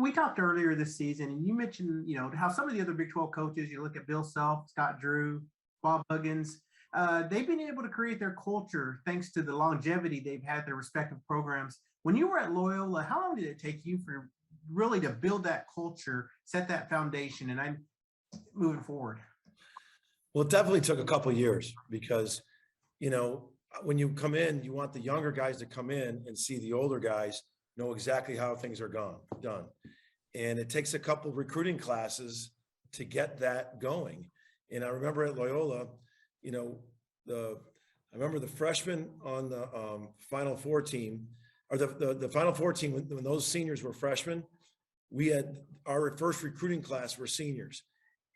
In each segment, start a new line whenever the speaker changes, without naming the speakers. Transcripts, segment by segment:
we talked earlier this season, and you mentioned, how some of the other Big 12 coaches, you look at Bill Self, Scott Drew, Bob Huggins, they've been able to create their culture thanks to the longevity they've had their respective programs. When you were at Loyola, how long did it take you for really to build that culture, set that foundation, and I'm moving forward?
Well, it definitely took a couple of years because, when you come in, you want the younger guys to come in and see the older guys know exactly how things are done. And it takes a couple of recruiting classes to get that going. And I remember at Loyola, I remember the freshmen on the Final Four team, or the Final Four team, when those seniors were freshmen, we had our first recruiting class were seniors.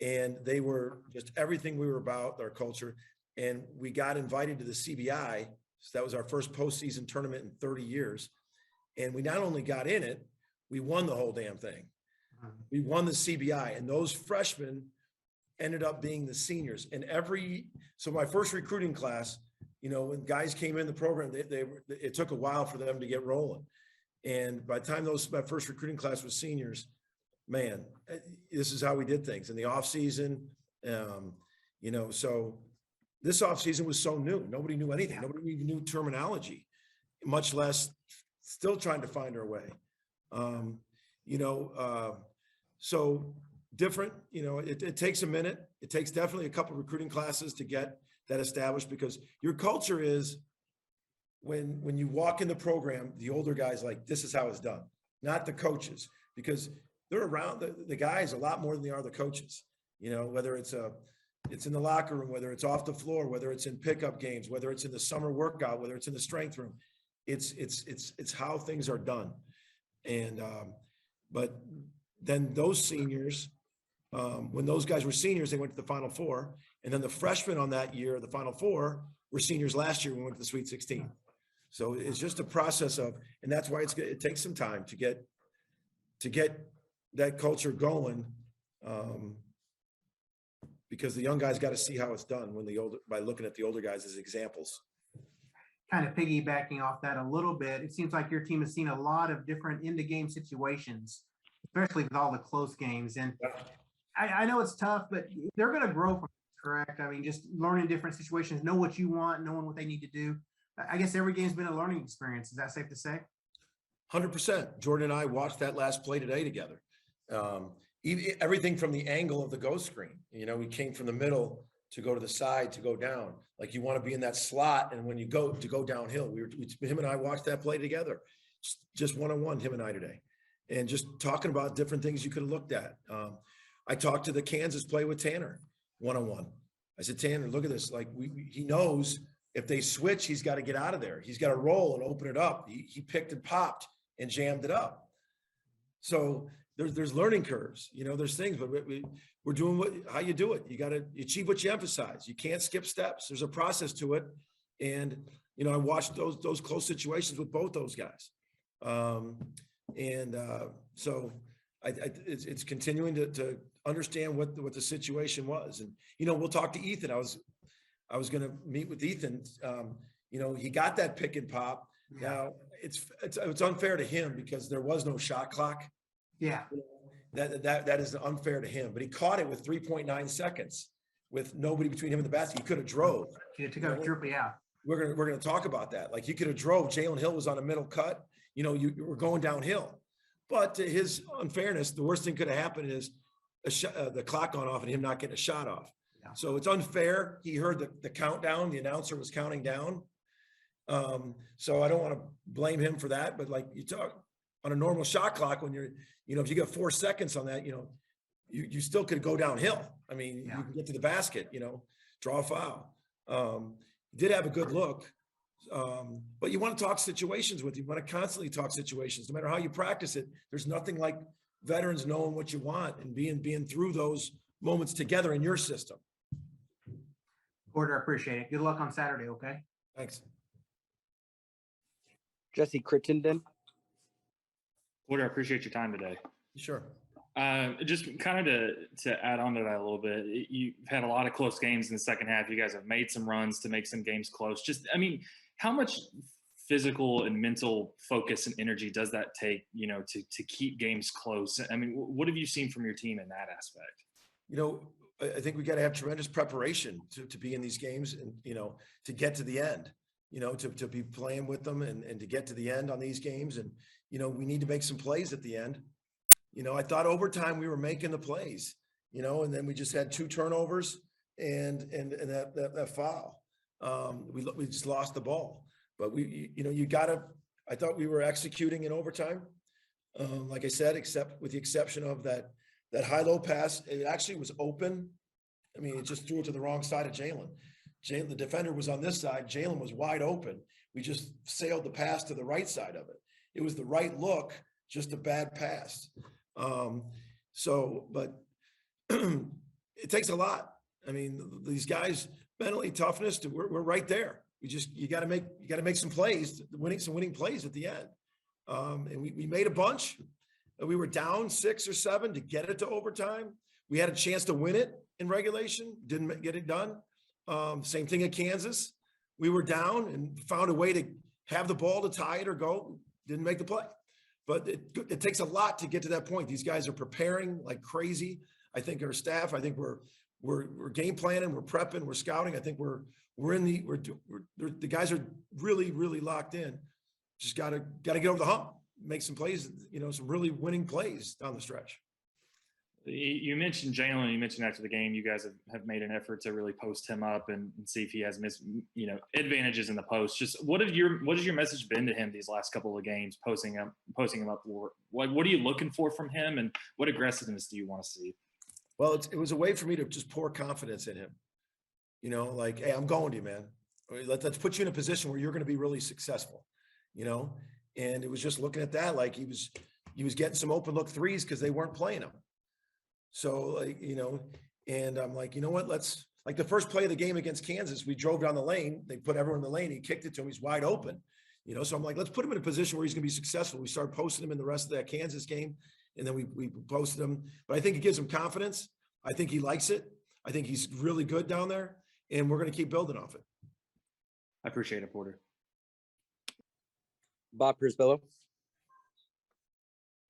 And they were just everything we were about, our culture. And we got invited to the CBI. So that was our first postseason tournament in 30 years. And we not only got in it, we won the whole damn thing. We won the CBI. And those freshmen ended up being the seniors. And so my first recruiting class, when guys came in the program, it took a while for them to get rolling. And by the time my first recruiting class was seniors, man, this is how we did things in the off season. So this off season was so new. Nobody knew anything. Nobody even knew terminology, much less still trying to find our way. So different, it takes a minute. It takes definitely a couple of recruiting classes to get that established, because your culture is when you walk in the program, the older guys this is how it's done, not the coaches, because they're around the guys a lot more than they are the coaches, whether it's in the locker room, whether it's off the floor, whether it's in pickup games, whether it's in the summer workout, whether it's in the strength room, it's how things are done. And, but then those seniors, when those guys were seniors, they went to the Final Four. And then the freshmen on that year, the Final Four, were seniors last year when we went to the Sweet 16. So it's just a process and that's why it takes some time to get that culture going, because the young guys got to see how it's done by looking at the older guys as examples.
Kind of piggybacking off that a little bit, it seems like your team has seen a lot of different in-the-game situations, especially with all the close games. And I know it's tough, but they're going to grow from it, correct? I mean, just learning different situations, know what you want, knowing what they need to do. I guess every game's been a learning experience. Is that safe to say?
100%. Jordan and I watched that last play today together. Everything from the angle of the go screen. We came from the middle to go to the side to go down. Like you want to be in that slot, and when you go downhill, him and I watched that play together, just one-on-one, him and I today, and just talking about different things you could have looked at. I talked to the Kansas play with Tanner one-on-one. I said, Tanner, look at this. Like he knows if they switch, he's got to get out of there. He's got to roll and open it up. He picked and popped and jammed it up. So there's learning curves, there's things, but we're doing how you do it. You achieve what you emphasize. You can't skip steps. There's a process to it. And, I watched those close situations with both those guys. So it's continuing to understand what the situation was. And, we'll talk to Ethan. I was going to meet with Ethan. He got that pick and pop. Now it's unfair to him because there was no shot clock.
Yeah.
That is unfair to him, but he caught it with 3.9 seconds with nobody between him and the basket. He could have drove.
To go triple, yeah.
We're going to talk about that. Like, he could have drove. Jalen Hill was on a middle cut. You were going downhill. But to his unfairness, the worst thing could have happened is the clock gone off and him not getting a shot off. Yeah. So it's unfair. He heard the countdown. The announcer was counting down. So I don't want to blame him for that. But like you talk on a normal shot clock, when you're, if you got 4 seconds on that, you still could go downhill. I mean, you can get to the basket, draw a foul. Did have a good look. But you want to talk situations with you. You want to constantly talk situations, no matter how you practice it. There's nothing like veterans knowing what you want and being through those moments together in your system.
Porter, I appreciate it. Good luck on Saturday. Okay.
Thanks.
Jesse Crittenden.
Porter, I appreciate your time today.
Sure.
Just kind of to add on to that a little bit, you've had a lot of close games in the second half. You guys have made some runs to make some games close. How much physical and mental focus and energy does that take, to keep games close? I mean, what have you seen from your team in that aspect?
I think we got to have tremendous preparation to be in these games and, to get to the end, to be playing with them and to get to the end on these games. And, we need to make some plays at the end. I thought overtime we were making the plays, and then we just had 2 turnovers and that foul. We just lost the ball, but I thought we were executing in overtime. Like I said, except with the exception of that high-low pass, it actually was open. I mean, it just threw it to the wrong side of Jalen. The defender was on this side. Jalen was wide open. We just sailed the pass to the right side of it. It was the right look, just a bad pass. But it takes a lot. I mean, these guys, mentally toughness, we're right there. You got to make some plays, winning plays at the end. And we made a bunch. We were down 6 or 7 to get it to overtime. We had a chance to win it in regulation, didn't get it done. Same thing at Kansas. We were down and found a way to have the ball to tie it or go, didn't make the play. But it takes a lot to get to that point. These guys are preparing like crazy. I think our staff, I think we're game planning, we're prepping, we're scouting. I think the guys are really, really locked in. Just gotta get over the hump, make some plays, some really winning plays down the stretch.
You mentioned Jalen. You mentioned after the game, you guys have made an effort to really post him up and see if he has advantages in the post. Just what has your message been to him these last couple of games, posting him up? What are you looking for from him, and what aggressiveness do you want to see?
Well, it was a way for me to just pour confidence in him. Like, hey, I'm going to you, man. Let's put you in a position where you're going to be really successful. And it was just looking at that, like he was getting some open look threes because they weren't playing him. So, and I'm like, you know what, like the first play of the game against Kansas, we drove down the lane, they put everyone in the lane, he kicked it to him, he's wide open, so I'm like, let's put him in a position where he's going to be successful. We started posting him in the rest of that Kansas game, and then we posted him, but I think it gives him confidence. I think he likes it. I think he's really good down there, and we're going to keep building off it.
I appreciate it, Porter.
Bob Prisbillo.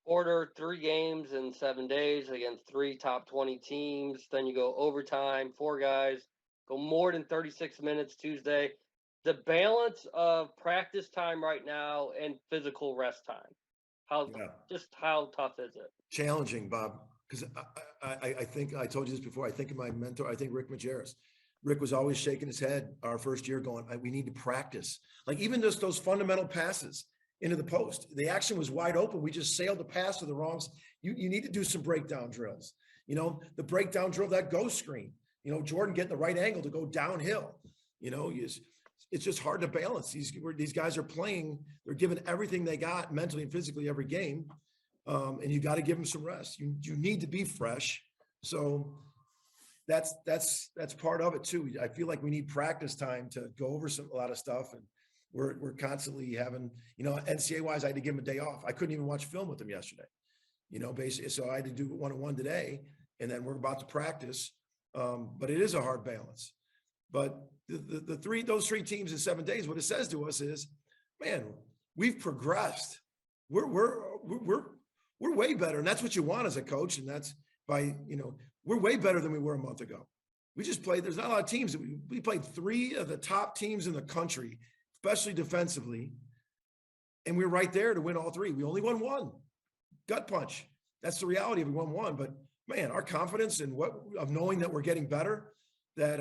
Order 3 games in 7 days against 3 top 20 teams. Then you go overtime, 4 guys, go more than 36 minutes Tuesday. The balance of practice time right now and physical rest time. How tough is it?
Challenging, Bob, because I think I told you this before. I think of my mentor, I think Rick Majerus. Rick was always shaking his head our first year going, we need to practice. Like even just those fundamental passes into the post. The action was wide open. We just sailed the pass to the wrongs. You need to do some breakdown drills. The breakdown drill, that go screen, Jordan getting the right angle to go downhill. It's just hard to balance. These guys are playing, they're giving everything they got mentally and physically every game. And you got to give them some rest. You need to be fresh. So that's part of it too. I feel like we need practice time to go over a lot of stuff, and we're constantly having, NCAA wise, I had to give him a day off. I couldn't even watch film with them yesterday, basically. So I had to do one-on-one today, and then we're about to practice. But it is a hard balance. But those three teams in 7 days, what it says to us is, man, we've progressed. We're way better, and that's what you want as a coach. And that's by, we're way better than we were a month ago. We just played. There's not a lot of teams. We played 3 of the top teams in the country, especially defensively, and we were right there to win all 3. We only won 1. Gut punch. That's the reality of we won 1. But man, our confidence and of knowing that we're getting better, that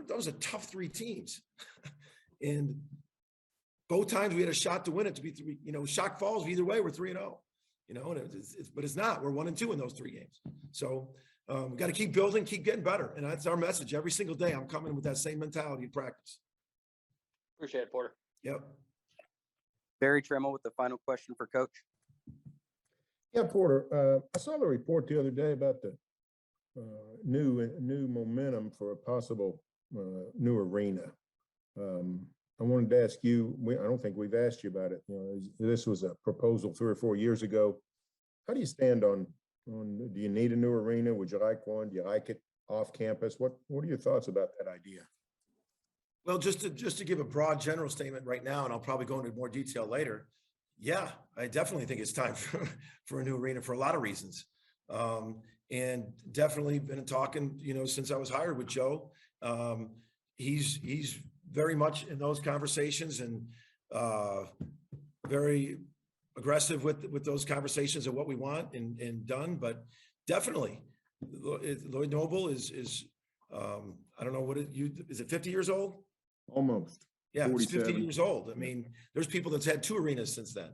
those are tough 3 teams. And both times we had a shot to win it, to be 3, shot falls either way, we're 3-0. But it's not. We're 1-2 in those 3 games. So we got to keep building, keep getting better. And that's our message. Every single day I'm coming with that same mentality in practice.
Appreciate it, Porter.
Yep.
Barry Tremmel with the final question for Coach.
Yeah, Porter, I saw the report the other day about the new momentum for a possible new arena. I wanted to ask you, I don't think we've asked you about it. This was a proposal 3 or 4 years ago. How do you stand on do you need a new arena? Would you like one? Do you like it off campus? What are your thoughts about that idea?
Well, just to give a broad general statement right now, and I'll probably go into more detail later. Yeah, I definitely think it's time for a new arena for a lot of reasons. And definitely been talking, since I was hired with Joe. He's very much in those conversations and very aggressive with those conversations of what we want and done. But definitely, Lloyd Noble is I don't know is it 50 years old?
Almost.
Yeah, it's 50
47.
years old. I mean, there's people that's had 2 arenas since then.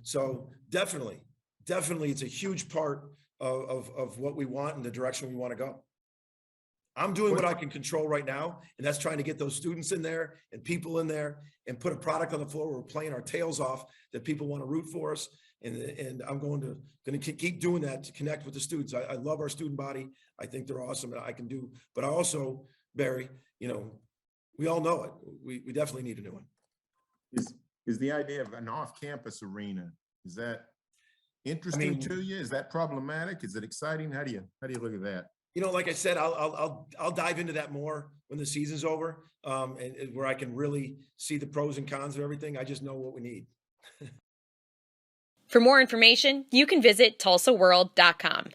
So definitely, it's a huge part of what we want and the direction we want to go. I'm doing what I can control right now, and that's trying to get those students in there and people in there and put a product on the floor where we're playing our tails off that people want to root for us. And I'm going to keep doing that to connect with the students. I love our student body. I think they're awesome and I can do, but I also, Barry, we all know it. We definitely need a new one.
Is the idea of an off-campus arena, is that interesting to you? Is that problematic? Is it exciting? How do you look at that?
Like I said, I'll dive into that more when the season's over, and where I can really see the pros and cons of everything. I just know what we need.
For more information, you can visit tulsaworld.com.